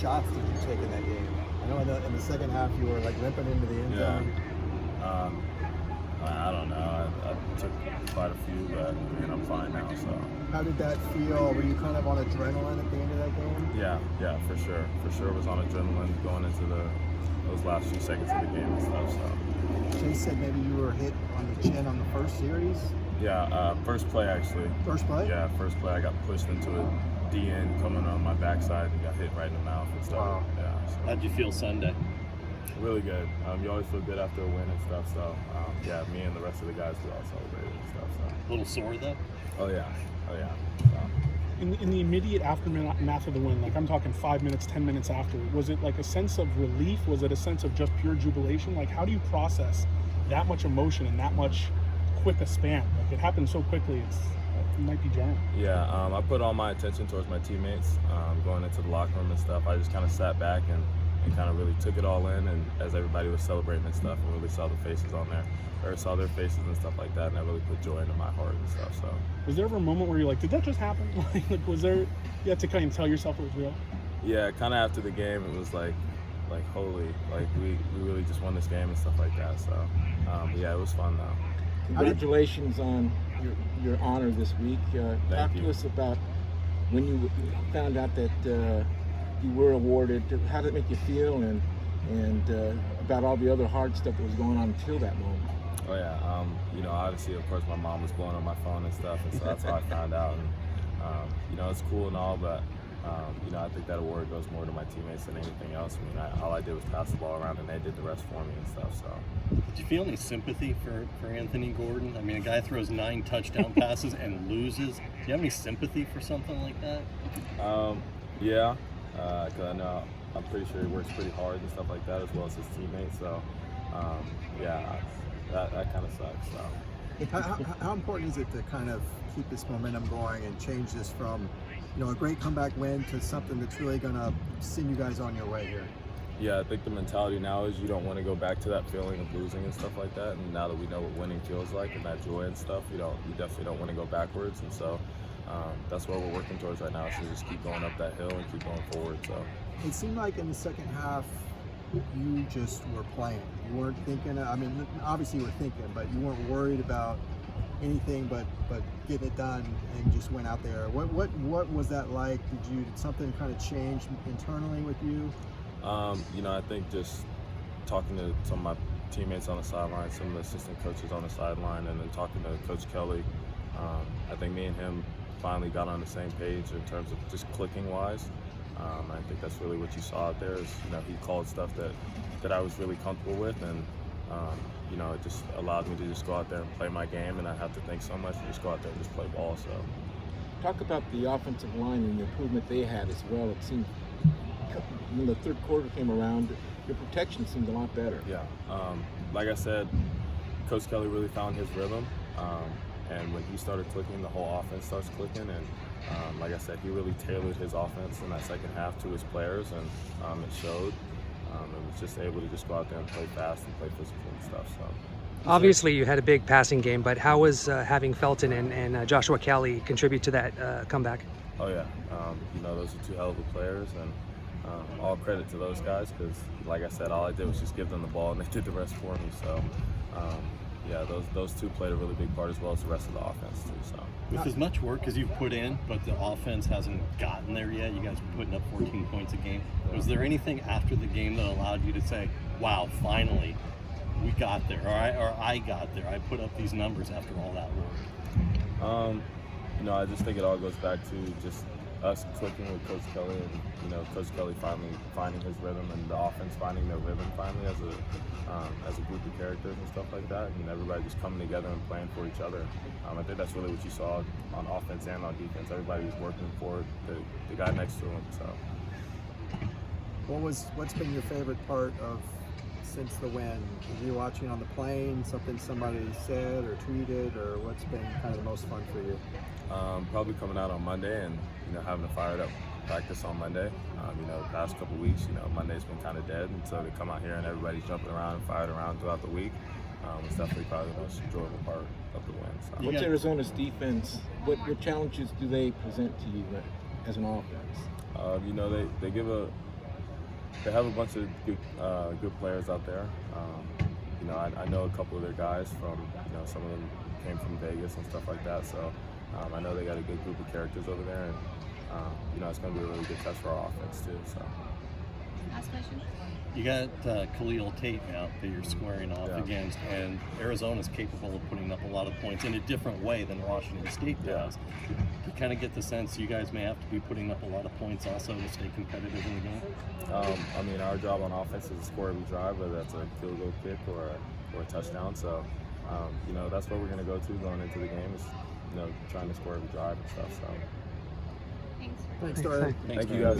shots did you take in that game? I know in the second half you were like limping into the end zone. I don't know. I took quite a few, but I'm fine now. So. How did that feel? Were you kind of on adrenaline at the end of that game? Yeah, for sure. For sure, was on adrenaline going into those last few seconds of the game and stuff. So. Chase said maybe you were hit on the chin on the first series. Yeah, first play actually. First play? Yeah, first play. I got pushed into a DN coming on my backside and got hit right in the mouth and stuff. Wow. Yeah. So. How'd you feel Sunday? Really good. You always feel good after a win and stuff. So yeah, me and the rest of the guys we all celebrated and stuff. So. A little sore though? Oh yeah. So. In the immediate aftermath of the win, like I'm talking 5 minutes, 10 minutes after, was it like a sense of relief? Was it a sense of just pure jubilation? Like how do you process that much emotion in that much quick a span? Like it happened so quickly, it might be jarring. Yeah, I put all my attention towards my teammates going into the locker room and stuff. I just kind of sat back and kind of really took it all in, and as everybody was celebrating and stuff, and really saw the faces on there, or saw their faces and stuff like that, and that really put joy into my heart and stuff. So. Was there ever a moment where you're like, did that just happen? Like was there? You had to kind of tell yourself it was real. Yeah, kind of after the game, it was like holy, like we really just won this game and stuff like that. So, yeah, it was fun though. Congratulations on your honor this week. Talk to us about when you found out that you were awarded. How did it make you feel, and about all the other hard stuff that was going on until that moment? Oh yeah, obviously, of course, my mom was blowing on my phone and stuff, and so that's how I found out. And it's cool and all, but I think that award goes more to my teammates than anything else. I mean, all I did was pass the ball around, and they did the rest for me and stuff. So. Did you feel any sympathy for Anthony Gordon? I mean, a guy throws 9 touchdown passes and loses. Do you have any sympathy for something like that? Yeah, because I know I'm pretty sure he works pretty hard and stuff like that, as well as his teammates. So, yeah, that kind of sucks. So. How important is it to kind of keep this momentum going and change this from, a great comeback win to something that's really going to send you guys on your way here? Yeah, I think the mentality now is you don't want to go back to that feeling of losing and stuff like that. And now that we know what winning feels like and that joy and stuff, you definitely don't want to go backwards. And so that's what we're working towards right now. So just keep going up that hill and keep going forward. So it seemed like in the second half, you just were playing. You weren't thinking. I mean, obviously you were thinking, but you weren't worried about anything but getting it done and just went out there. What was that like? Did something kind of change internally with you? I think just talking to some of my teammates on the sideline, some of the assistant coaches on the sideline, and then talking to Coach Kelly, I think me and him finally got on the same page in terms of just clicking wise. I think that's really what you saw out there is, he called stuff that I was really comfortable with, and it just allowed me to just go out there and play my game and not have to think so much and just go out there and just play ball. So, talk about the offensive line and the improvement they had as well. It seemed when the third quarter came around, your protection seemed a lot better. Yeah, like I said, Coach Kelly really found his rhythm, and when he started clicking, the whole offense starts clicking. And like I said, he really tailored his offense in that second half to his players, and it showed. And was just able to just go out there and play fast and play physical and stuff. So. Obviously, you had a big passing game, but how was having Felton and Joshua Kelly contribute to that comeback? Oh yeah, those are 2 hell of a players, and all credit to those guys because, like I said, all I did was just give them the ball and they did the rest for me. So, yeah, those 2 played a really big part as well as the rest of the offense too. So. With as much work as you've put in, but the offense hasn't gotten there yet, you guys are putting up 14 points a game. Was there anything after the game that allowed you to say, wow, finally, we got there, or I got there, I put up these numbers after all that work? I just think it all goes back to just us clicking with Coach Kelly and, Coach Kelly finally finding his rhythm and the offense finding their rhythm finally as a group of characters and stuff like that, and everybody just coming together and playing for each other. I think that's really what you saw on offense and on defense. Everybody was working for the guy next to him. So, what's been your favorite part of since the win? Were you watching on the plane, something somebody said or tweeted, or what's been kind of the most fun for you? Probably coming out on Monday and having a fired up practice on Monday. The past couple weeks, Monday's been kind of dead, and so to come out here and everybody's jumping around and fired around throughout the week, it's definitely probably the most enjoyable part of the win. So. What's Arizona's defense? What challenges do they present to you as an offense? They give a they have a bunch of good players out there. You know, I know a couple of their guys from, you know, some of them came from Vegas and stuff like that. So I know they got a good group of characters over there, and you know, it's going to be a really good test for our offense too. So. Last question. You got Khalil Tate now that you're squaring off against, and Arizona's capable of putting up a lot of points in a different way than Washington State does. You kind of get the sense you guys may have to be putting up a lot of points also to stay competitive in the game. I mean, our job on offense is to score every drive, whether that's a field goal kick or a touchdown. So, you know, that's what we're going to go to going into the game is, you know, trying to score every drive and stuff. So. Thanks. Thanks, Dorian. Thank you guys.